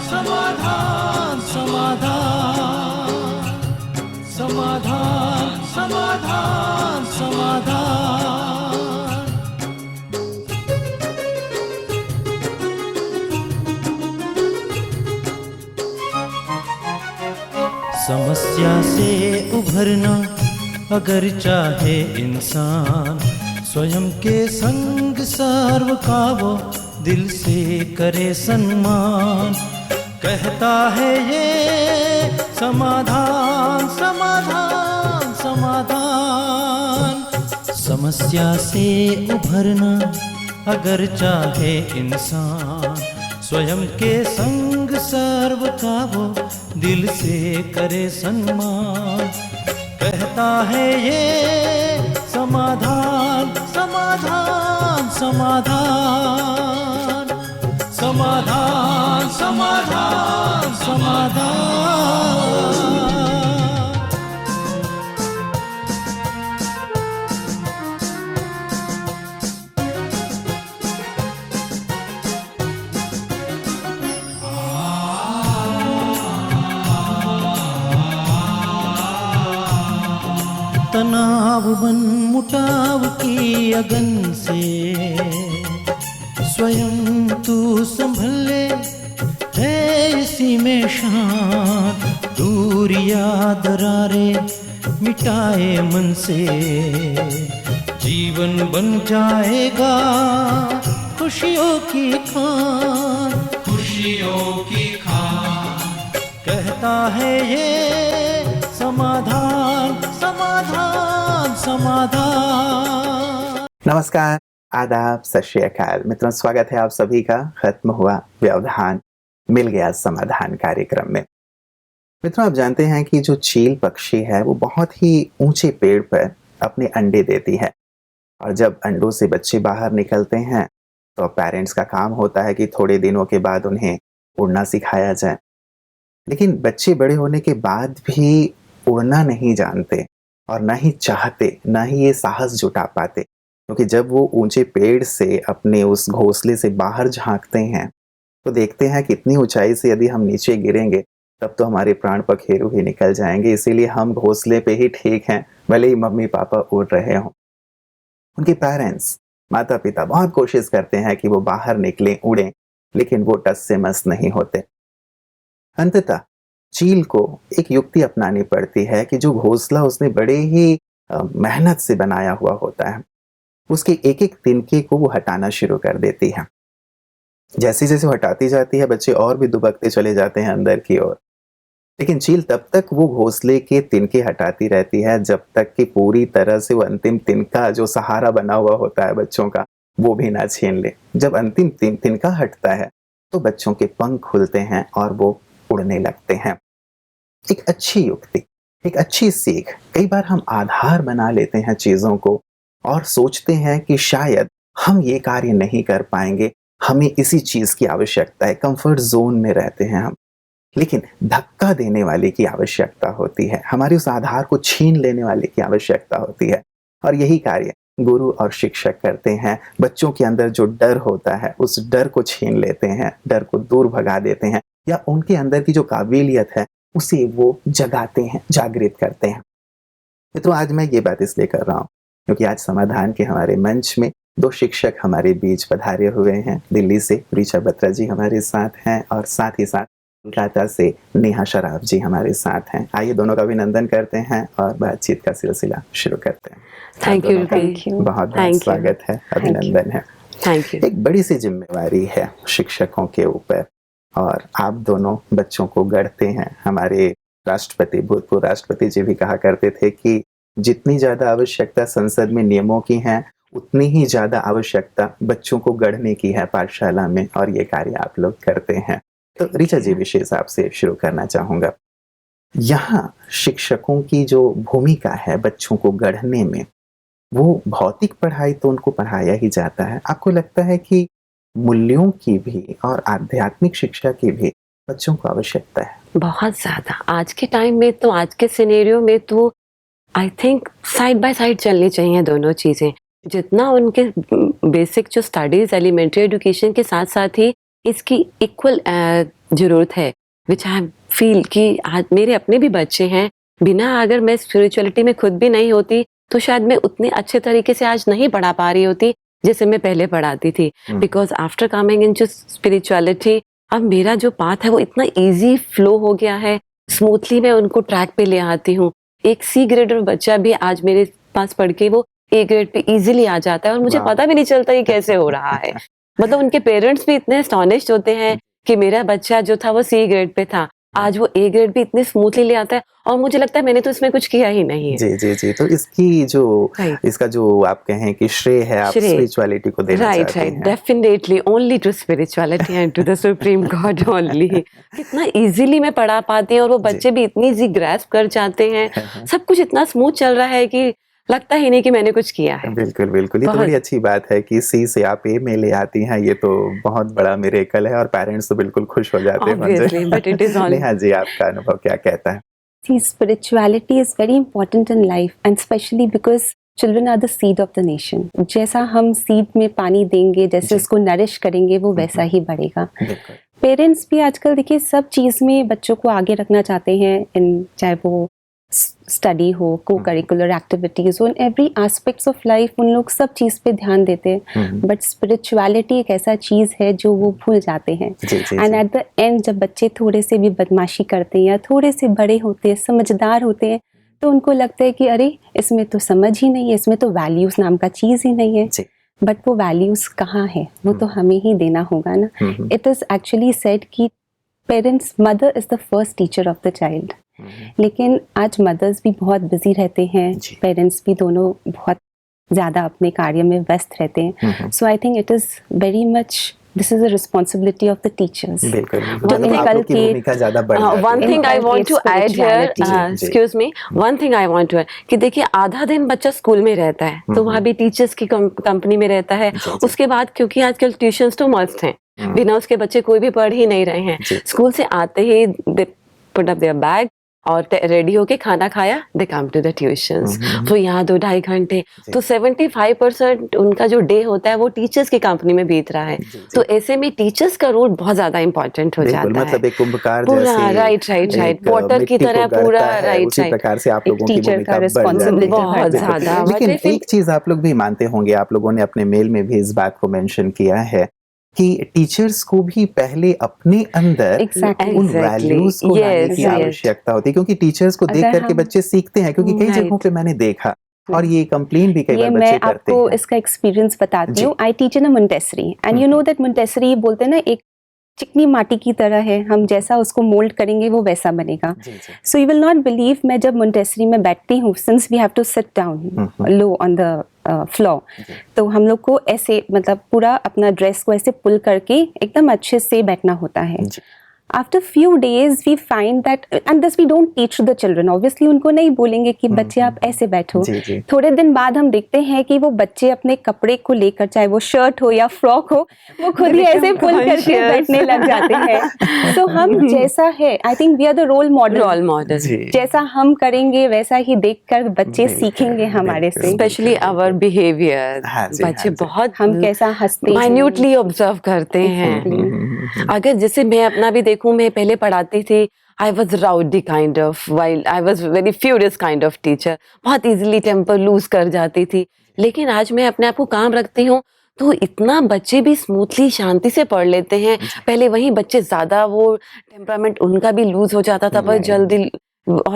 समाधान समाधान समाधान समाधान समाधान समाधान। समस्या से उभरना अगर चाहे इंसान, स्वयं के संग सर्व का वो दिल से करे सम्मान। कहता है ये समाधान समाधान समाधान। समस्या से उभरना अगर चाहे इंसान, स्वयं के संग सर्व का वो दिल से करे सम्मान। कहता है ये समाधान समाधान समाधान समाधान समाधान समाधान। तनाव बन मुटाव की अगन से स्वयं तू संभल ले, है इसी में शान। दूरिया दरारे मिटाए मन से, जीवन बन जाएगा खुशियों की खान खुशियों की खान। कहता है ये समाधान समाधान समाधान। नमस्कार, आदाब, सत श्री अकाल मित्रों, स्वागत है आप सभी का खत्म हुआ व्यवधान मिल गया समाधान कार्यक्रम में। मित्रों, आप जानते हैं कि जो चील पक्षी है वो बहुत ही ऊंचे पेड़ पर अपने अंडे देती है, और जब अंडों से बच्चे बाहर निकलते हैं तो पेरेंट्स का काम होता है कि थोड़े दिनों के बाद उन्हें उड़ना सिखाया जाए। लेकिन बच्चे बड़े होने के बाद भी उड़ना नहीं जानते और ना ही चाहते, ना ही ये साहस जुटा पाते, क्योंकि जब वो ऊंचे पेड़ से अपने उस घोंसले से बाहर झांकते हैं तो देखते हैं कि इतनी ऊंचाई से यदि हम नीचे गिरेंगे तब तो हमारे प्राण पखेरु ही निकल जाएंगे। इसीलिए हम घोंसले पे ही ठीक हैं, भले ही मम्मी पापा उड़ रहे हों। उनके पेरेंट्स, माता पिता बहुत कोशिश करते हैं कि वो बाहर निकलें, उड़ें, लेकिन वो टस से मस नहीं होते। अंततः चील को एक युक्ति अपनानी पड़ती है कि जो घोंसला उसने बड़े ही मेहनत से बनाया हुआ होता है, उसके एक एक तिनके को वो हटाना शुरू कर देती है। जैसे जैसे वो हटाती जाती है, बच्चे और भी दुबकते चले जाते हैं अंदर की ओर। लेकिन चील तब तक वो घोंसले के तिनके हटाती रहती है जब तक कि पूरी तरह से वो अंतिम तिनका जो सहारा बना हुआ होता है बच्चों का, वो भी ना छीन ले। जब अंतिम तिनका हटता है तो बच्चों के पंख खुलते हैं और वो उड़ने लगते हैं। एक अच्छी युक्ति, एक अच्छी सीख। कई बार हम आधार बना लेते हैं चीजों को और सोचते हैं कि शायद हम ये कार्य नहीं कर पाएंगे, हमें इसी चीज की आवश्यकता है, कंफर्ट जोन में रहते हैं हम। लेकिन धक्का देने वाले की आवश्यकता होती है, हमारे उस आधार को छीन लेने वाले की आवश्यकता होती है। और यही कार्य गुरु और शिक्षक करते हैं। बच्चों के अंदर जो डर होता है उस डर को छीन लेते हैं, डर को दूर भगा देते हैं, या उनके अंदर की जो काबिलियत है उसे वो जगाते हैं, जागृत करते हैं। तो आज मैं ये बात इसलिए कर रहा हूँ क्योंकि आज समाधान के हमारे मंच में दो शिक्षक हमारे बीच पधारे हुए हैं। दिल्ली से ऋचा बत्रा जी हमारे साथ हैं और साथ ही साथ कोलकाता से नेहा शराफ जी हमारे साथ हैं। आइए दोनों का अभिनंदन करते हैं और बातचीत का सिलसिला शुरू करते हैं। थैंक यू, बहुत बहुत स्वागत है, अभिनंदन है। Thank you. एक बड़ी सी जिम्मेवारी है शिक्षकों के ऊपर, और आप दोनों बच्चों को गढ़ते हैं। हमारे राष्ट्रपति, भूतपूर्व राष्ट्रपति जी भी कहा करते थे कि जितनी ज्यादा आवश्यकता संसद में नियमों की है, उतनी ही ज्यादा आवश्यकता बच्चों को गढ़ने की है पाठशाला में, और ये कार्य आप लोग करते हैं। तो ऋचा जी, विशेष आपसे शुरू करना चाहूंगा। यहाँ शिक्षकों की जो भूमिका है बच्चों को गढ़ने में, वो भौतिक पढ़ाई तो उनको पढ़ाया ही जाता है, आपको लगता है कि मूल्यों की भी और आध्यात्मिक शिक्षा की भी बच्चों को आवश्यकता है? बहुत ज्यादा। आज के टाइम में तो, आज के सिनेरियो में तो I think side by side चलनी चाहिए दोनों चीजें। जितना उनके बेसिक जो स्टडीज, एलिमेंट्री एजुकेशन के साथ साथ ही इसकी इक्वल जरूरत है, विच आई फील कि आज मेरे अपने भी बच्चे हैं, बिना अगर मैं स्पिरिचुअलिटी में खुद भी नहीं होती तो शायद मैं उतने अच्छे तरीके से आज नहीं पढ़ा पा रही होती जैसे मैं पहले पढ़ाती थी। Because after coming into spirituality अब मेरा जो पाथ है वो इतना इजी फ्लो हो गया है, स्मूथली मैं उनको ट्रैक पे ले आती हूँ। एक सी ग्रेड बच्चा भी आज मेरे पास पढ़ के वो ए ग्रेड पे इजीली आ जाता है और मुझे वाह। पता भी नहीं चलता ये कैसे हो रहा है। मतलब उनके पेरेंट्स भी इतने एस्टॉनिश्ड होते हैं कि मेरा बच्चा जो था वो सी ग्रेड पे था, आज वो ए ग्रेड भी इतनी स्मूथली ले आता है और मुझे लगता है मैंने तो इसमें कुछ किया ही नहीं है। जी जी जी, तो इसकी जो Right. इसका जो आप कहें कि श्रेय है आप श्रेय। स्पिरिचुअलिटी को देना राइट चाहते राइट, हैं। Definitely only to spirituality and to the supreme god only. कितना इजीली मैं पढ़ा पाती हूँ और वो बच्चे भी इतनी इजी ग्रैस्प कर जाते हैं, सब कुछ इतना स्मूथ चल रहा है कि लगता ही नहीं कि मैंने कुछ किया है। बिल्कुल बिल्कुल, ये तो बहुत। बड़ी अच्छी बात है कि सी से आप ए में ले आती हैं, ये तो बहुत बड़ा मिरेकल है और पेरेंट्स तो बिल्कुल खुश हो जाते हैं Obviously, but it is all- Neha ji, आपका अनुभव क्या कहता है? See, spirituality is very important in life, and especially because children are the seed of the nation. जैसा हम seed में पानी देंगे, जैसे जी। उसको नरिश करेंगे, वो वैसा ही बढ़ेगा। बिल्कुल। पेरेंट्स भी आजकल देखिए सब चीज़ में बच्चों को आगे रखना चाहते हैं, चाहे वो स्टडी हो, को करिकुलर एक्टिविटीज हो, in every aspects of life उन लोग सब चीज़ पे ध्यान देते हैं। बट स्पिरिचुअलिटी एक ऐसा चीज़ है जो वो भूल जाते हैं। जी जी एंड जी। एट द एंड जब बच्चे थोड़े से भी बदमाशी करते हैं या थोड़े से बड़े होते हैं, समझदार होते हैं, तो उनको लगता है कि अरे इसमें तो समझ ही नहीं है, इसमें तो वैल्यूज नाम का चीज़ ही नहीं है। जी। बट वो वैल्यूज कहाँ है, वो तो हमें ही देना होगा ना। इट इज़ एक्चुअली सेड कि parents, mother is the first teacher of the child. लेकिन आज मदर्स भी बहुत बिजी रहते हैं, जी। पेरेंट्स भी दोनों बहुत ज़्यादा अपने कार्य में व्यस्त रहते हैं। So I think it is very much, this is a responsibility of the teachers. बिल्कुल One मतलब thing- आप लोग की भूमिका ज्यादा बढ़ जाती one है। thing I want to add here, Spirituality. Ji. excuse me, one thing I want to add कि देखिए आधा दिन बच्चा स्कूल में रहता है तो वहाँ भी टीचर्स की कंपनी में रहता है। जी, जी। उसके बाद क्योंकि आजकल ट्यूशंस तो मस्त हैं, बिना उसके बच्चे कोई भी पढ़ ही नहीं रहे हैं। जी। स्कूल से आते ही they put up their bag और रेडी होके खाना खाया, they come to the tuitions. तो यहाँ 2-2.5 घंटे, तो 75% उनका जो डे होता है वो टीचर्स की कंपनी में बीत रहा है। जी, जी। तो ऐसे में टीचर्स का रोल बहुत ज्यादा इंपॉर्टेंट हो बिल्कुल, जाता मतलब है। एक कुंभकार पूरा, जैसे राइट राइट राइट, एक वाटर की मिट्टी को तरह गढ़ता पूरा, है, राइट उसी राइट, प्रकार से आप एक लोगों की टीचर भूमिका का बढ़ जाती है। responsibility बहुत बिल्कुल। ज्यादा। But लेकिन I feel- एक चीज आप लोग भी मानते होंगे, आप लोगों ने अपने मेल में भी इस बात को मेंशन किया है कि टीचर्स को भी पहले अपने अंदर Exactly. उन Exactly. वैल्यूज को लाने Yes, की yes. आवश्यकता होती है, क्योंकि टीचर्स को देख अगर करके हम- बच्चे सीखते हैं, क्योंकि कई Right. जगहों पे मैंने देखा और ये कंप्लेन भी कई ये बार मैं बच्चे करते आपको हैं। इसका एक्सपीरियंस बताती जी। हूँ। I teach in a Montessori and you know that Montessori बोलते हैं ना, एक चिकनी माटी की तरह है, हम जैसा उसको मोल्ड करेंगे वो वैसा बनेगा। जी जी। So you will not believe, मैं जब मुंटेसरी में बैठती हूँ, since we have to sit down low on the floor, तो हम लोग को ऐसे मतलब पूरा अपना ड्रेस को ऐसे पुल करके एकदम अच्छे से बैठना होता है। जी। After few days we find that, and this we don't teach the children, obviously उनको नहीं बोलेंगे कि बच्चे आप ऐसे बैठो। जी, जी। थोड़े दिन बाद हम देखते हैं कि वो बच्चे अपने कपड़े को लेकर, चाहे वो शर्ट हो या फ्रॉक हो, वो खुद ही ऐसे पुल करके conscious. बैठने लग जाते हैं। तो हम जैसा है, I think we are the role model. Role model, जी। जैसा हम करेंगे वैसा ही देखकर बच्चे बिल्कुल, सीखेंगे हमारे से। बिल्कुल। Specially our behaviour. हाँ जी, बच्चे हाँ जी। बहुत हम कैसा हंसते हैं, माइन्यूटली ऑब्जर्व करते Exactly. हैं। अगर जैसे मैं अपना भी देखूं, मैं पहले पढ़ाती थी, I was rowdy kind of, while I was very furious kind of teacher, बहुत इजीली टेम्पर लूज कर जाती थी। लेकिन आज मैं अपने आप को काम रखती हूँ तो इतना बच्चे भी स्मूथली शांति से पढ़ लेते हैं। पहले वही बच्चे ज्यादा वो टेम्परामेंट उनका भी लूज हो जाता था, पर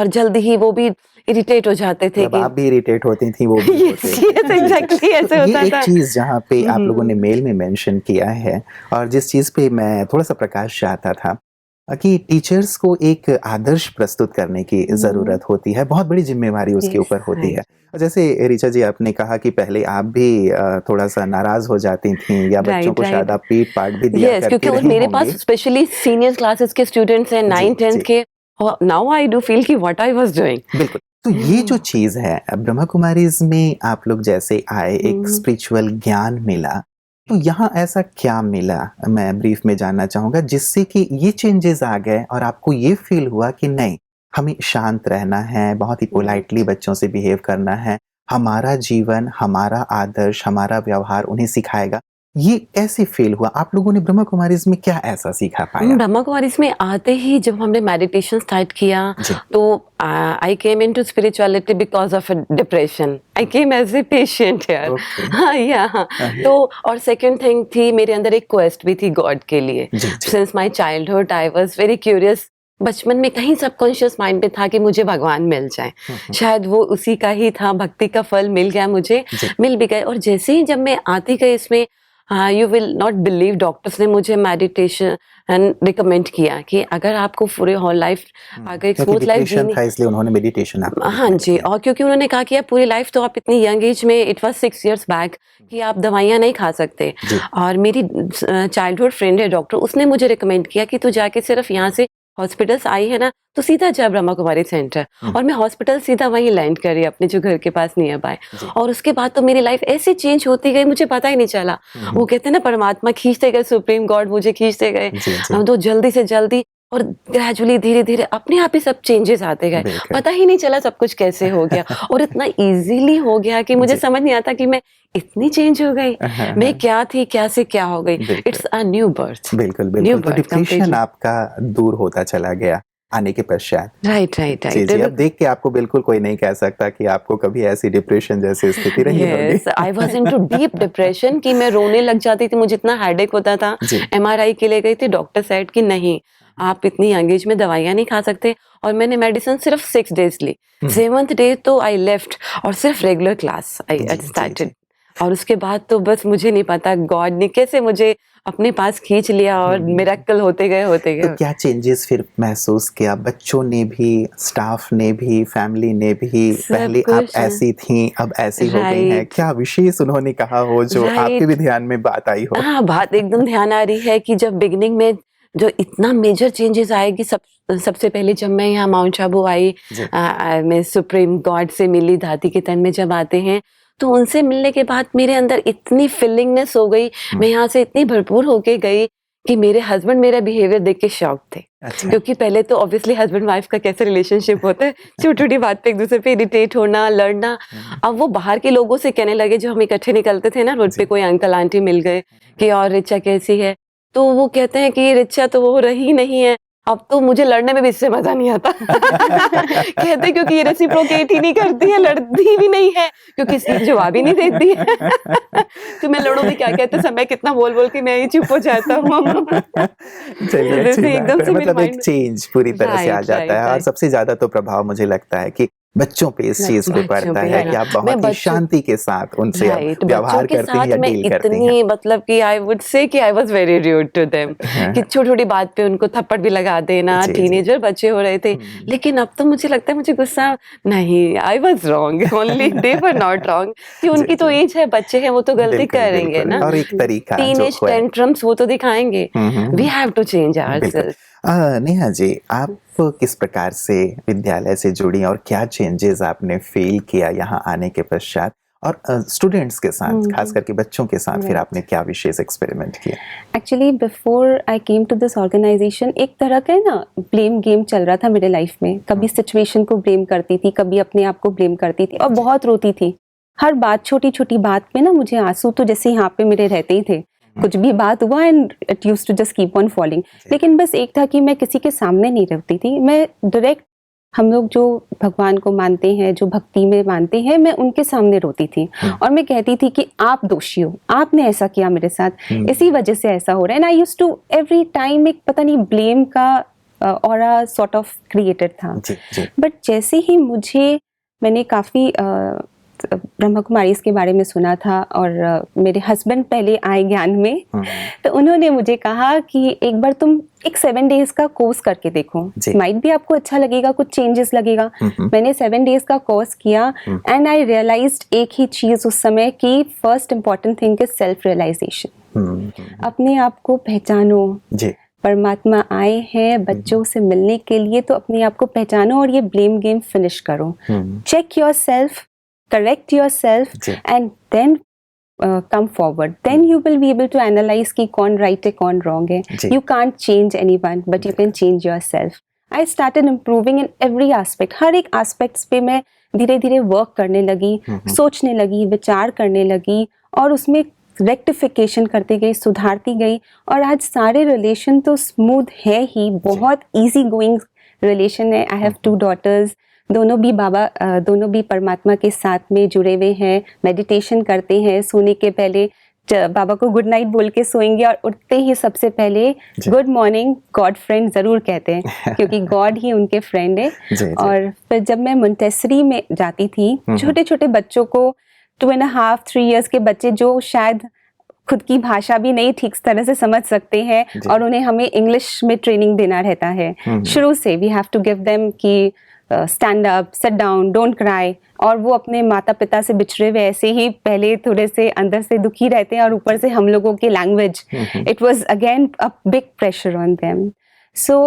जल्दी ही वो भी इरिटेट हो जाते थे मतलब आप भी इरिटेट होती थी, वो भी Yes, होते yes, exactly, ऐसे होता ये एक था। चीज जहाँ पे आप लोगों ने मेल में मेंशन किया है और जिस चीज पे मैं थोड़ा सा प्रकाश चाहता था कि टीचर्स को एक आदर्श प्रस्तुत करने की जरूरत होती है, बहुत बड़ी जिम्मेवारी उसके Yes, ऊपर होती है। और जैसे ऋचा जी आपने कहा कि पहले आप भी थोड़ा सा नाराज हो जाती थी या बच्चों Right, को right. शायद आप पीट पाट भी दिया यस, करती क्योंकि रही मेरे होंगी। पास स्पेशली सीनियर क्लासेस के स्टूडेंट्स हैं, 9th जी, 10th के, और नाउ आई डू फील कि व्हाट आई वाज डूइंग। बिल्कुल। तो ये जो चीज है, ब्रह्मा कुमारीज में आप लोग जैसे आए, एक स्पिरिचुअल ज्ञान मिला, तो यहाँ ऐसा क्या मिला, मैं ब्रीफ में जानना चाहूंगा, जिससे कि ये चेंजेस आ गए और आपको ये फील हुआ कि नहीं, हमें शांत रहना है, बहुत ही पोलाइटली बच्चों से बिहेव करना है, हमारा जीवन, हमारा आदर्श, हमारा व्यवहार उन्हें सिखाएगा। ये कैसे फील हुआ? आप लोगों ने ब्रह्मा कुमारीज़ में क्या ऐसा सीखा पाया? ब्रह्मा कुमारीज में आते ही जब हमने मेडिटेशन स्टार्ट किया जी। तो I came into spirituality because of a depression. I came as a patient यार। Okay. हाँ या हाँ। तो और सेकंड थिंग थी, मेरे अंदर एक क्वेस्ट भी थी गॉड के लिए। जी, जी। Since my childhood I was very curious. बचपन में कहीं सबकॉन्शियस माइंड में था कि मुझे भगवान मिल जाए। शायद वो उसी का ही था, भक्ति का फल मिल गया मुझे, जी। मिल भी गए। और जैसे ही जब मैं आती गई इसमें, you will not believe, doctors ने मुझे मेडिटेशन रिकमेंड किया कि अगर आपको पूरे होल लाइफ अगर एक क्योंकि स्मूथ लाइफ डिप्रेशन जीनी। था इसलिए उन्होंने मेडिटेशन आपको हाँ जी, और क्योंकि उन्होंने कहा कि आप पूरी लाइफ तो आप इतनी यंग एज में, इट वाज 6 इयर्स बैक, कि आप दवाइयाँ नहीं खा सकते। जी। और मेरी चाइल्डहुड फ्रेंड है डॉक्टर, उसने मुझे रिकमेंड किया कि तू जाके सिर्फ यहाँ से हॉस्पिटल्स आई है ना, तो सीधा जा ब्रह्मा कुमारी सेंटर। और मैं हॉस्पिटल सीधा वहीं लैंड करी अपने जो घर के पास नियर बाय। जी। और उसके बाद तो मेरी लाइफ ऐसे चेंज होती गई, मुझे पता ही नहीं चला। वो कहते हैं ना, परमात्मा खींचते गए, सुप्रीम गॉड मुझे खींचते गए। जी, जी। हम तो जल्दी से जल्दी और ग्रेजुअली धीरे धीरे अपने आप ही सब चेंजेस आते गए। बिल्कुल। पता ही नहीं चला सब कुछ कैसे हो गया। और इतना इजीली हो गया कि मुझे जी। समझ नहीं आता कि मैं इतनी चेंज हो गई। हाँ, मैं हाँ। क्या थी, क्या से क्या हो गई। बिल्कुल। It's a new birth. बिल्कुल, न्यू बिल्कुल। तो बर्थ डिप्रेशन completely। आपका दूर होता चला गया आने के पश्चात। राइट राइट जी, जी। राइट। अब देख के आपको बिल्कुल कोई नहीं कह सकता कि आपको कभी ऐसी डिप्रेशन जैसी स्थिति रही होगी। Yes, I was into deep depression कि मैं रोने लग जाती थी, मुझे इतना हेडेक होता था। जी। एमआरआई के लिए गई थी, डॉक्टर सेड कि नहीं, आप इतनी यंग एज में दवाइयाँ नहीं खा सकते। और मैंने मेडिसिन सिर्फ 6 डेज ली। 7th डे तो आई लेफ्ट और सिर्फ रेगुलर क्लास आई जी, जी, स्टार्टेड। जी। और उसके बाद तो बस मुझे नहीं पता गॉड ने कैसे मुझे अपने पास खींच लिया और मिरेकल होते गए होते तो गए। क्या चेंजेस फिर महसूस किया? बच्चों ने भी, स्टाफ ने भी, फैमिली ने भी? सब पहले आप कुछ। ऐसी थीं, अब ऐसी हो गई हैं। राइट क्या विशेष उन्होंने कहा हो जो आपके भी राइट। ध्यान में बात आई हो? हाँ, बात एकदम ध्यान आ रही है कि जब बिगिनिंग में जो इतना मेजर चेंजेस आएगी, सबसे पहले जब मैं यहाँ माउंट आबू आई, जी। मैं सुप्रीम गॉड से मिली, दादी के तन में जब आते हैं, तो उनसे मिलने के बाद मेरे अंदर इतनी फीलिंगनेस हो गई। मैं यहाँ से इतनी भरपूर होके गई कि मेरे हस्बैंड मेरा बिहेवियर देख के शॉक थे। अच्छा। क्योंकि पहले तो ऑब्वियसली हस्बैंड वाइफ का कैसे रिलेशनशिप होता है, छोटी छोटी बात पे एक दूसरे पे इरिटेट होना, लड़ना। अब वो बाहर के लोगों से कहने लगे, जो हम इकट्ठे निकलते थे ना रोड पे, कोई अंकल आंटी मिल गए कि और रिचा कैसी है, तो वो कहते हैं कि रिचा तो वो रही नहीं है। अब तो मुझे लड़ने में भी इससे मजा नहीं आता। कहते क्योंकि ये रेसिप्रोकेट ही नहीं करती है, लड़ती भी नहीं है, क्योंकि इसकी जवाब ही नहीं देती है। तो मैं लड़ूंगी क्या, कहते समय कितना बोल बोल के मैं ही चुप हो जाता हूँ। चलिए, अच्छी जैसे बात एकदम है। से मेरे मतलब एक माइंड में। चेंज पूरी तरह से आ राइट जाता राइट है और राइट। सबसे ज़्यादा तो प्रभाव मुझे लगता है कि बच्चों पे इस चीज़ पे बच्चों पड़ता पे है है कि ना। आप मैं बहुत ही बच्चों शांति के साथ उनसे अब राइट, बच्चों व्यवहार के करती हैं साथ या मैं डील करती हैं। इतनी, मतलब कि आई वुड से कि I was very rude to them, हाँ। कि छोटी छोटी बात पे उनको थप्पड़ भी लगा देना। जी, जी। टीनेजर बच्चे हो रहे थे, लेकिन अब तो मुझे लगता है मुझे गुस्सा नहीं, I was wrong, only they were not wrong, कि जी, उनकी तो जी। एज है, बच्चे हैं, वो तो गलती बिल्कुल, करेंगे बिल्कुल। ना। और एक तरीका जो टीनेज है। टेंट्रम्स वो तो दिखाएंगे। वी हैव टू चेंज बिल्कुल। आवरसेल्फ। नेहा जी, आप किस प्रकार से विद्यालय से जुड़ी और क्या चेंजेस आपने फ़ील किया यहाँ आने के पश्चात? और स्टूडेंट्स के साथ, खास करके बच्चों के साथ फिर Right. आपने क्या विशेष एक्सपेरिमेंट किया? Actually before I came to this organisation, एक तरह का ना ब्लेम गेम चल रहा था मेरे लाइफ में। कभी सिचुएशन को ब्लेम करती थी, कभी अपने आप को ब्लेम करती थी और बहुत रोती थी। हर बात, छोटी छोटी बात पे ना मुझे आंसू तो जैसे यहाँ पे मेरे रहते ही थे। कुछ भी बात हुआ and it used to just keep on falling. लेकिन बस एक था कि मैं किसी के सामने नहीं रोती थी, मैं डायरेक्ट, हम लोग जो भगवान को मानते हैं, जो भक्ति में मानते हैं, मैं उनके सामने रोती थी और मैं कहती थी कि आप दोषी हो, आपने ऐसा किया मेरे साथ, इसी वजह से ऐसा हो रहा है। And I used to every time एक पता नहीं ब्लेम का ऑरा सॉर्ट ऑफ क्रिएटेड था। जी, जी। बट जैसे ही मैंने काफ़ी ब्रह्मा कुमारीज के बारे में सुना था और मेरे हस्बैंड पहले आए ज्ञान में, तो उन्होंने मुझे कहा कि एक बार तुम एक 7 डेज का कोर्स करके देखो, जी। माइट भी आपको अच्छा लगेगा, कुछ चेंजेस लगेगा। मैंने 7 डेज का कोर्स किया एंड आई रियलाइज्ड एक ही चीज़ उस समय कि first important thing is self realisation. अपने आप को पहचानो। जी। परमात्मा आए हैं बच्चों से मिलने के लिए, तो अपने आप को पहचानो और ये ब्लेम गेम फिनिश करो। Check yourself, correct yourself जी। and then come forward. Then you will be able to analyze कि कौन right है कौन wrong है। जी। You can't change anyone but you can change yourself. I started improving in every aspect. हर एक aspects पे मैं धीरे धीरे work करने लगी, सोचने लगी, विचार करने लगी और उसमें रेक्टिफिकेशन करती गई, सुधारती गई, और आज सारे रिलेशन तो स्मूथ है ही, बहुत इजी गोइंग रिलेशन है। आई हैव 2 डॉटर्स, दोनों भी परमात्मा के साथ में जुड़े हुए हैं, मेडिटेशन करते हैं, सोने के पहले बाबा को गुड नाइट बोल के सोएंगे, और उठते ही सबसे पहले गुड मॉर्निंग गॉड फ्रेंड ज़रूर कहते हैं क्योंकि गॉड ही उनके फ्रेंड है। और फिर जब मैं मोंटेसरी में जाती थी, छोटे छोटे बच्चों को 2.5-3 इयर्स के बच्चे जो शायद खुद की भाषा भी नहीं ठीक तरह से समझ सकते हैं, और उन्हें हमें इंग्लिश में ट्रेनिंग देना रहता है शुरू से। We have to give them कि stand up, sit down, don't cry, और वो अपने माता पिता से बिछड़े हुए ऐसे ही पहले थोड़े से अंदर से दुखी रहते हैं, और ऊपर से हम लोगों की language, it was again a big pressure on them. So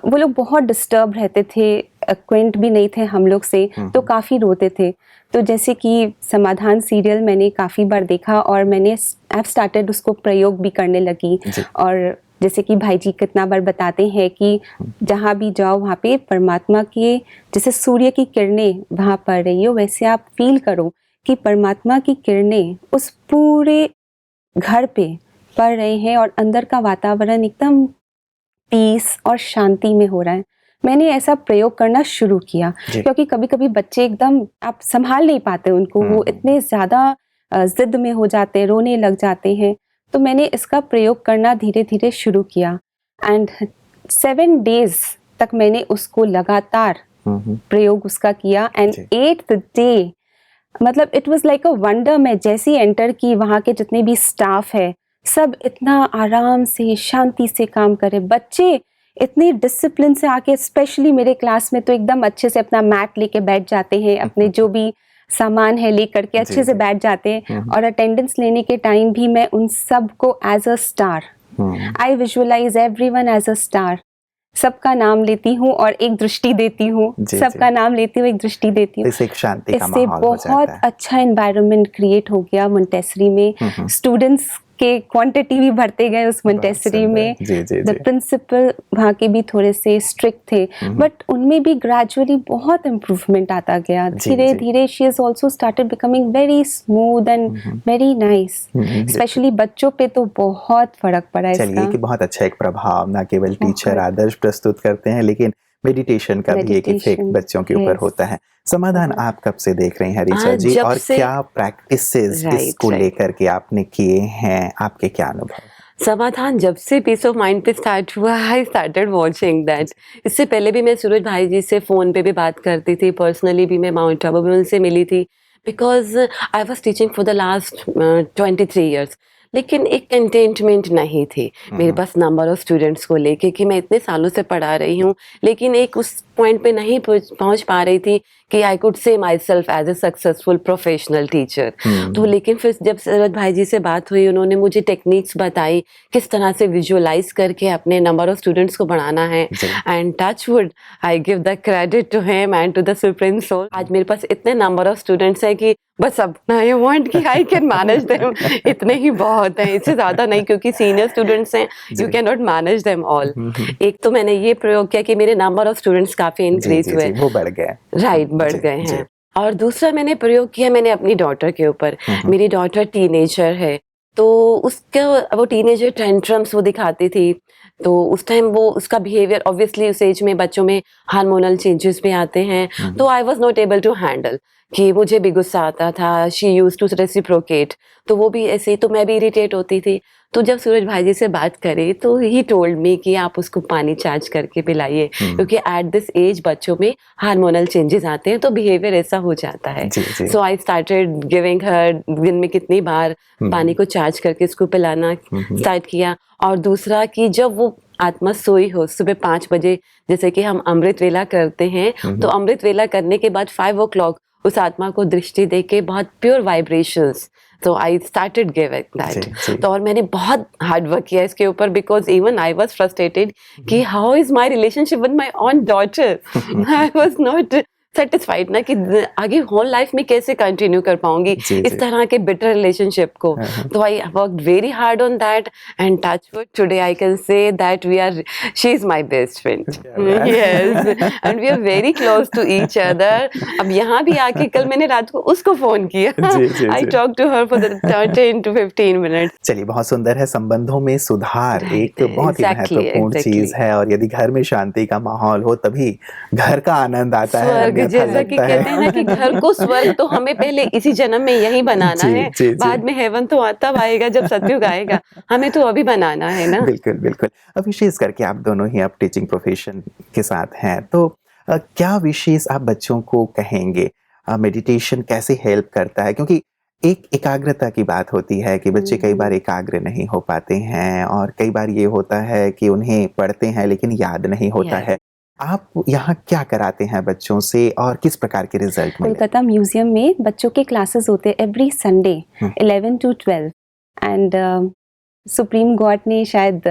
वो लोग बहुत डिस्टर्ब रहते थे, एक्वेंट भी नहीं थे हम लोग से, तो काफ़ी रोते थे। तो जैसे कि समाधान सीरियल मैंने काफ़ी बार देखा, और मैंने आई हैव स्टार्टेड उसको प्रयोग भी करने लगी। और जैसे कि भाई जी कितना बार बताते हैं कि जहाँ भी जाओ वहाँ पे परमात्मा के, जैसे सूर्य की किरणें वहाँ पड़ रही हो, वैसे आप फील करो कि परमात्मा की किरणें उस पूरे घर पे पड़ रहे हैं, और अंदर का वातावरण एकदम पीस और शांति में हो रहा है। मैंने ऐसा प्रयोग करना शुरू किया, क्योंकि कभी कभी बच्चे एकदम आप संभाल नहीं पाते उनको, वो इतने ज़्यादा जिद में हो जाते हैं, रोने लग जाते हैं। तो मैंने इसका प्रयोग करना धीरे धीरे शुरू किया, एंड 7 डेज तक मैंने उसको लगातार प्रयोग उसका किया, एंड 8th डे मतलब it was like a wonder. मैं जैसे ही एंटर की, वहाँ के जितने भी स्टाफ है सब इतना आराम से शांति से काम करे, बच्चे इतनी डिसिप्लिन से आके, स्पेशली मेरे क्लास में तो एकदम अच्छे से अपना मैट लेके बैठ जाते हैं, अपने जो भी सामान है लेकर के अच्छे से बैठ जाते हैं, और अटेंडेंस लेने के टाइम भी मैं उन सब को as a star, I visualise everyone as a star, सबका नाम लेती हूँ और एक दृष्टि देती हूँ, सबका नाम लेती हूँ, एक दृष्टि देती हूँ। इससे एक शांति का इससे माहौल हो जाता बहुत है। अच्छा एनवायरनमेंट क्रिएट हो गया मोंटेसरी में। स्टूडेंट्स के क्वांटिटी भी बढ़ते गए उस मोंटेसरी में। द प्रिंसिपल वहाँ के भी थोड़े से स्ट्रिक्ट थे, बट उनमें भी ग्रेजुअली बहुत इम्प्रूवमेंट आता गया। धीरे धीरे she is also started becoming very smooth and very nice. Specially बच्चों पे तो बहुत फर्क पड़ा इसका। चलिए कि बहुत अच्छा एक प्रभाव, ना केवल टीचर आदर्श प्रस्तुत करते हैं, लेकिन मेडिटेशन का भी एक इफेक्ट बच्चों के ऊपर होता है। समाधान आप कब से देख रहे हैं ऋचा जी, और क्या प्रैक्टिसेस इसको लेकर के आपने किए हैं, आपके क्या अनुभव? समाधान जब से पीस ऑफ माइंड पे स्टार्ट हुआ, आई स्टार्टेड वॉचिंग दैट। इससे पहले भी मैं सूरज भाई जी से फ़ोन पे भी बात करती थी, पर्सनली भी मैं माउंट आबू में उनसे मिली थी, because I was teaching for the last 23 years. लेकिन एक कंटेंटमेंट नहीं थी मेरे पास नंबर ऑफ स्टूडेंट्स को लेके, कि मैं इतने सालों से पढ़ा रही हूँ, लेकिन एक उस पॉइंट पे नहीं पहुँच पा रही थी कि I could say myself as a successful professional teacher. तो लेकिन फिर जब सूरज भाई जी से बात हुई, उन्होंने मुझे टेक्निक्स बताई किस तरह से विजुअलाइज करके अपने नंबर ऑफ स्टूडेंट्स को बढ़ाना है, and touch wood I give the credit to him and to the supreme soul. आज मेरे पास इतने नंबर ऑफ स्टूडेंट्स हैं कि बस अब आई वांट कि आई कैन मैनेज देम, इतने ही बहुत हैं, इससे ज़्यादा नहीं, क्योंकि सीनियर स्टूडेंट्स हैं, you can not manage them all. एक तो मैंने ये प्रयोग किया कि मेरे नंबर ऑफ स्टूडेंट्स काफ़ी इंक्रीज हुए, वो बढ़ गए, राइट, बढ़ गए हैं। और दूसरा मैंने प्रयोग किया मैंने अपनी डॉटर के ऊपर। मेरी डॉटर टीनेजर है, तो उसका वो टीनेजर टेंट्रम्स वो दिखाती थी, तो उस टाइम वो उसका बिहेवियर, ऑब्वियसली उस एज में बच्चों में हार्मोनल चेंजेस भी आते हैं, तो I was not able to handle, कि मुझे भी गुस्सा आता था, शी यूज टू रेसिप्रोकेट, तो वो भी ऐसे ही, तो मैं भी इरिटेट होती थी। तो जब सूरज भाई जी से बात करी तो ही टोल्ड मी कि आप उसको पानी चार्ज करके पिलाइए, क्योंकि एट दिस एज बच्चों में हार्मोनल चेंजेस आते हैं, तो बिहेवियर ऐसा हो जाता है। सो आई स्टार्टेड गिविंग हर, दिन में कितनी बार पानी को चार्ज करके उसको पिलाना स्टार्ट किया। और दूसरा कि जब वो आत्मा सोई हो सुबह 5 बजे, जैसे कि हम अमृत वेला करते हैं, तो अमृत वेला करने के बाद 5 o'clock उस आत्मा को दृष्टि देके बहुत प्योर वाइब्रेशंस, तो आई स्टार्टेड गिविंग दैट। तो और मैंने बहुत हार्ड वर्क किया इसके ऊपर, because even I was frustrated कि how is my relationship with my own daughter, I was not satisfied ना कि आगे होल लाइफ में कैसे कंटिन्यू कर पाऊंगी जी, इस जी। तरह के बिटर रिलेशनशिप को। हाँ। तो I worked very hard on that and touch wood today I can say that we are she is my best friend. बात। Yes, and we are very close to each other. अब यहाँ भी आके कल मैंने रात को उसको फोन किया, जी, जी, आई जी। Talk to her for the 10 to 15 minutes. चलिए, बहुत सुंदर है। संबंधों में सुधार Right, एक बहुत ही exactly, महत्वपूर्ण exactly. चीज है, और यदि घर में शांति का माहौल हो तभी घर का आनंद आता है, स्वर्ग, अन्यथा जैसा कि लगता कहते हैं ना कि घर को स्वर्ग तो हमें पहले इसी जन्म में यही बनाना जी, है, जी, जी। बाद में हेवन तो तब आएगा जब सतयुग आएगा, हमें तो अभी बनाना है ना। बिल्कुल, बिल्कुल। अब विशेष करके आप दोनों ही अब टीचिंग प्रोफेशन के साथ हैं, तो क्या विशेष आप बच्चों को कहेंगे, मेडिटेशन कैसे हेल्प करता है? क्योंकि एक एकाग्रता की बात होती है कि बच्चे कई बार एकाग्र नहीं हो पाते हैं, और कई बार ये होता है कि उन्हें पढ़ते हैं लेकिन याद नहीं होता Yes. है। आप यहाँ क्या कराते हैं बच्चों से, और किस प्रकार के रिजल्ट मिले? कोलकाता म्यूजियम में बच्चों के क्लासेस होते हैं every Sunday 11 to 12 and supreme God ने शायद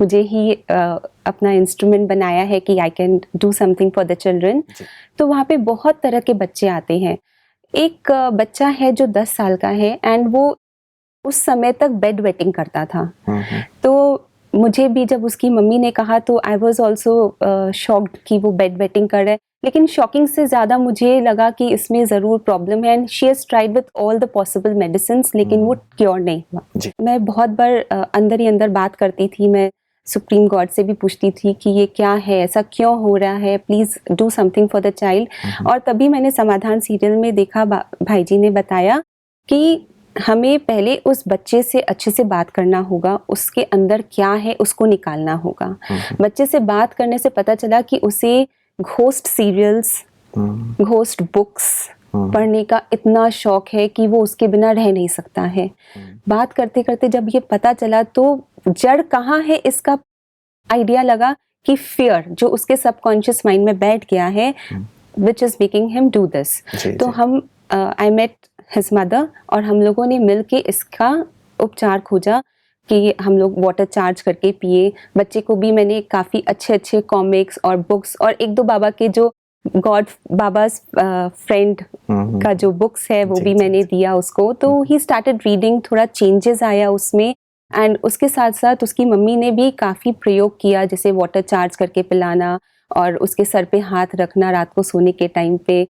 मुझे ही अपना इंस्ट्रूमेंट बनाया है कि I can do something for the children. जी। तो वहाँ पे बहुत तरह के बच्चे आते हैं। एक बच्चा है जो 10 साल का है एंड वो उस समय तक बेड वेटिंग करता था। तो मुझे भी जब उसकी मम्मी ने कहा तो आई वॉज ऑल्सो शॉक्ड कि वो बेड वेटिंग कर रहा है, लेकिन शॉकिंग से ज़्यादा मुझे लगा कि इसमें ज़रूर प्रॉब्लम है and she has tried with all the possible medicine, लेकिन वो क्योर नहीं हुआ। जी। मैं बहुत बार अंदर ही अंदर बात करती थी, मैं सुप्रीम गॉड से भी पूछती थी कि ये क्या है, ऐसा क्यों हो रहा है, please do something for the child. और तभी मैंने समाधान सीरियल में देखा, भाई जी ने बताया कि हमें पहले उस बच्चे से अच्छे से बात करना होगा, उसके अंदर क्या है उसको निकालना होगा। बच्चे से बात करने से पता चला कि उसे घोस्ट सीरियल्स, घोस्ट बुक्स पढ़ने का इतना शौक है कि वो उसके बिना रह नहीं सकता है। बात करते करते जब ये पता चला तो जड़ कहाँ है इसका आइडिया लगा कि फियर जो उसके सबकॉन्शियस माइंड में बैठ गया है, which is making him do this. तो हम आई मेट हिज मदर और हम लोगों ने मिल के इसका उपचार खोजा कि हम लोग वाटर चार्ज करके पिए। बच्चे को भी मैंने काफ़ी अच्छे अच्छे कॉमिक्स और बुक्स और एक दो बाबा के जो गॉड बाबाज फ्रेंड का जो बुक्स है वो भी मैंने दिया उसको। तो ही स्टार्टेड रीडिंग, थोड़ा चेंजेस आया उसमें। एंड उसके साथ साथ उसकी मम्मी ने भी काफ़ी प्रयोग किया, जैसे वाटर चार्ज करके पिलाना और उसके सर पे हाथ रखना रात को सोने के टाइम पे।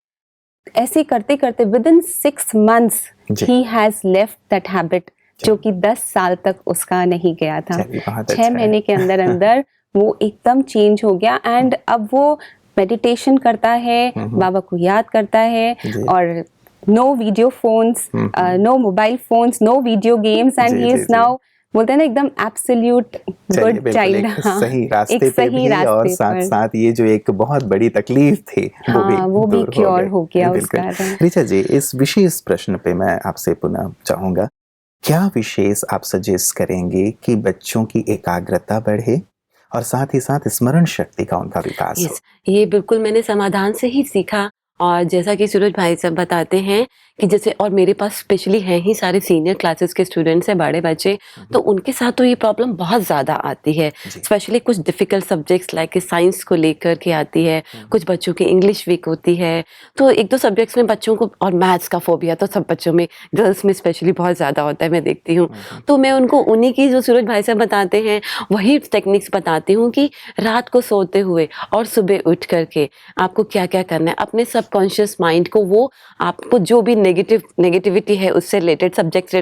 ऐसे करते करते within 6 months he has left that habit, जो कि 10 साल तक उसका नहीं गया था। 6 महीने के अंदर अंदर वो एकदम चेंज हो गया एंड अब वो मेडिटेशन करता है, बाबा को याद करता है और no video phones, no mobile phones, no video games and he is now, बोलते हैं ना, एकदम एब्सोल्यूट गुड चाइल्ड। सही रास्ते पे भी, और साथ साथ ये जो एक बहुत बड़ी तकलीफ थी वो भी क्योर हो गया उसका। ऋचा जी, इस विशेष प्रश्न पे मैं आपसे पुनः चाहूंगा, क्या विशेष आप सजेस्ट करेंगे कि बच्चों की एकाग्रता बढ़े और साथ ही साथ स्मरण शक्ति का उनका विकास हो? ये बिल्कुल मैंने समाधान से ही सीखा। और जैसा कि सूरज भाई सब बताते हैं कि जैसे, और मेरे पास स्पेशली हैं ही सारे सीनियर क्लासेस के स्टूडेंट्स हैं, बड़े बच्चे, तो उनके साथ तो ये प्रॉब्लम बहुत ज़्यादा आती है। स्पेशली कुछ डिफ़िकल्ट सब्जेक्ट्स लाइक साइंस को लेकर के आती है, कुछ बच्चों की इंग्लिश वीक होती है, तो एक दो सब्जेक्ट्स में बच्चों को, और मैथ्स का फोबिया तो सब बच्चों में, गर्ल्स में स्पेशली बहुत ज़्यादा होता है, मैं देखती हूँ। तो मैं उनको उन्हीं की जो सूरज भाई साहब बताते हैं वही टेक्निक्स बताती हूँ कि रात को सोते हुए और सुबह उठ करके आपको क्या क्या करना है, अपने सबकॉन्शियस माइंड को, वो आपको जो भी नेगेटिविटी है उससे रिलेटेड, सब्जेक्ट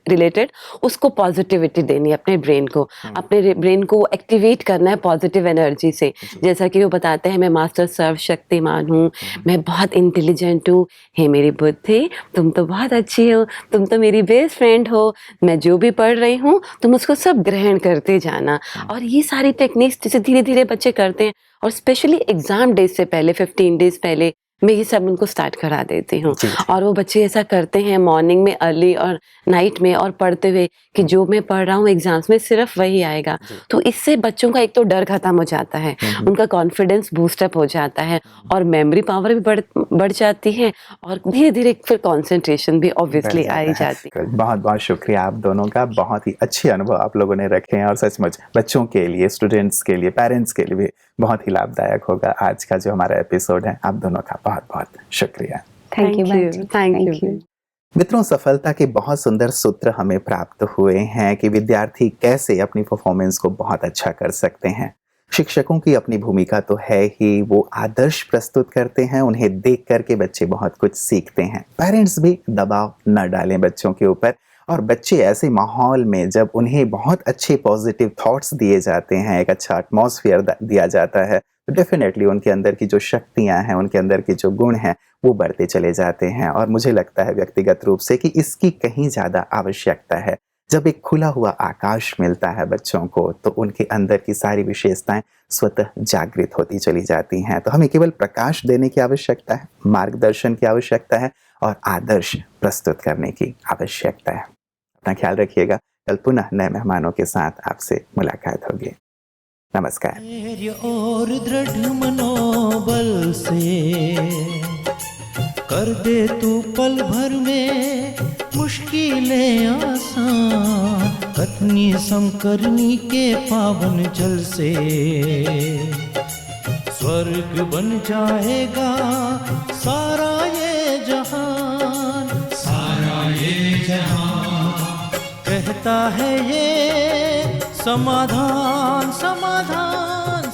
रिलेटेड, उसको पॉजिटिविटी देनी है अपने ब्रेन को, अपने ब्रेन को एक्टिवेट करना है पॉजिटिव एनर्जी से। जैसा कि वो बताते हैं, मैं मास्टर सर्वशक्तिमान हूँ, मैं बहुत इंटेलिजेंट हूँ, हे मेरी बुद्धि तुम तो बहुत अच्छी हो, तुम तो मेरी बेस्ट फ्रेंड हो, मैं जो भी पढ़ रही हूँ तुम उसको सब ग्रहण करते जाना। और ये सारी टेक्निक्स जैसे धीरे धीरे बच्चे करते हैं, और स्पेशली एग्जाम डेज से पहले 15 डेज पहले मैं ये सब उनको स्टार्ट करा देती हूँ। और वो बच्चे ऐसा करते हैं मॉर्निंग में, अर्ली और नाइट में, और पढ़ते हुए कि जो मैं पढ़ रहा हूँ एग्जाम्स में सिर्फ वही आएगा। तो इससे बच्चों का एक तो डर खत्म हो जाता है, उनका कॉन्फिडेंस बूस्टअप हो जाता है, और मेमोरी पावर भी बढ़ जाती है, और धीरे धीरे फिर कॉन्सेंट्रेशन भी ऑब्वियसली आ ही जाती है। बहुत बहुत शुक्रिया आप दोनों का, बहुत ही अच्छे अनुभव आप लोगों ने रखे हैं, और सचमुच बच्चों के लिए, स्टूडेंट्स के लिए, पेरेंट्स के लिए भी बहुत ही लाभदायक होगा आज का जो हमारा एपिसोड है। आप दोनों का बहुत बहुत शुक्रिया। Thank you thank you. मित्रों, सफलता के बहुत सुंदर सूत्र हमें प्राप्त हुए हैं कि विद्यार्थी कैसे अपनी परफॉर्मेंस को बहुत अच्छा कर सकते हैं। शिक्षकों की अपनी भूमिका तो है ही, वो आदर्श प्रस्तुत करते हैं, उन्हें देख करके बच्चे बहुत कुछ सीखते हैं। पेरेंट्स भी दबाव न डालें बच्चों के ऊपर, और बच्चे ऐसे माहौल में जब उन्हें बहुत अच्छे पॉजिटिव थॉट्स दिए जाते हैं, एक अच्छा एटमॉस्फेयर दिया जाता है, तो डेफिनेटली उनके अंदर की जो शक्तियां हैं, उनके अंदर के जो गुण हैं, वो बढ़ते चले जाते हैं। और मुझे लगता है व्यक्तिगत रूप से कि इसकी कहीं ज़्यादा आवश्यकता है। जब एक खुला हुआ आकाश मिलता है बच्चों को, तो उनके अंदर की सारी विशेषताएं स्वतः जागृत होती चली जाती हैं। तो हमें केवल प्रकाश देने की आवश्यकता है, मार्गदर्शन की आवश्यकता है, और आदर्श प्रस्तुत करने की आवश्यकता है। अपना ख्याल रखिएगा। कल पुनः नए मेहमानों के साथ आपसे मुलाकात होगी। नमस्कार। धैर्य और दृढ़ मनोबल से कर दे तू पल भर में मुश्किलें आसान, कथनी समकरनी के पावन जल से स्वर्ग बन जाएगा सारा ये जहान, सारा ये जहान। कहता है ये समाधान समाधान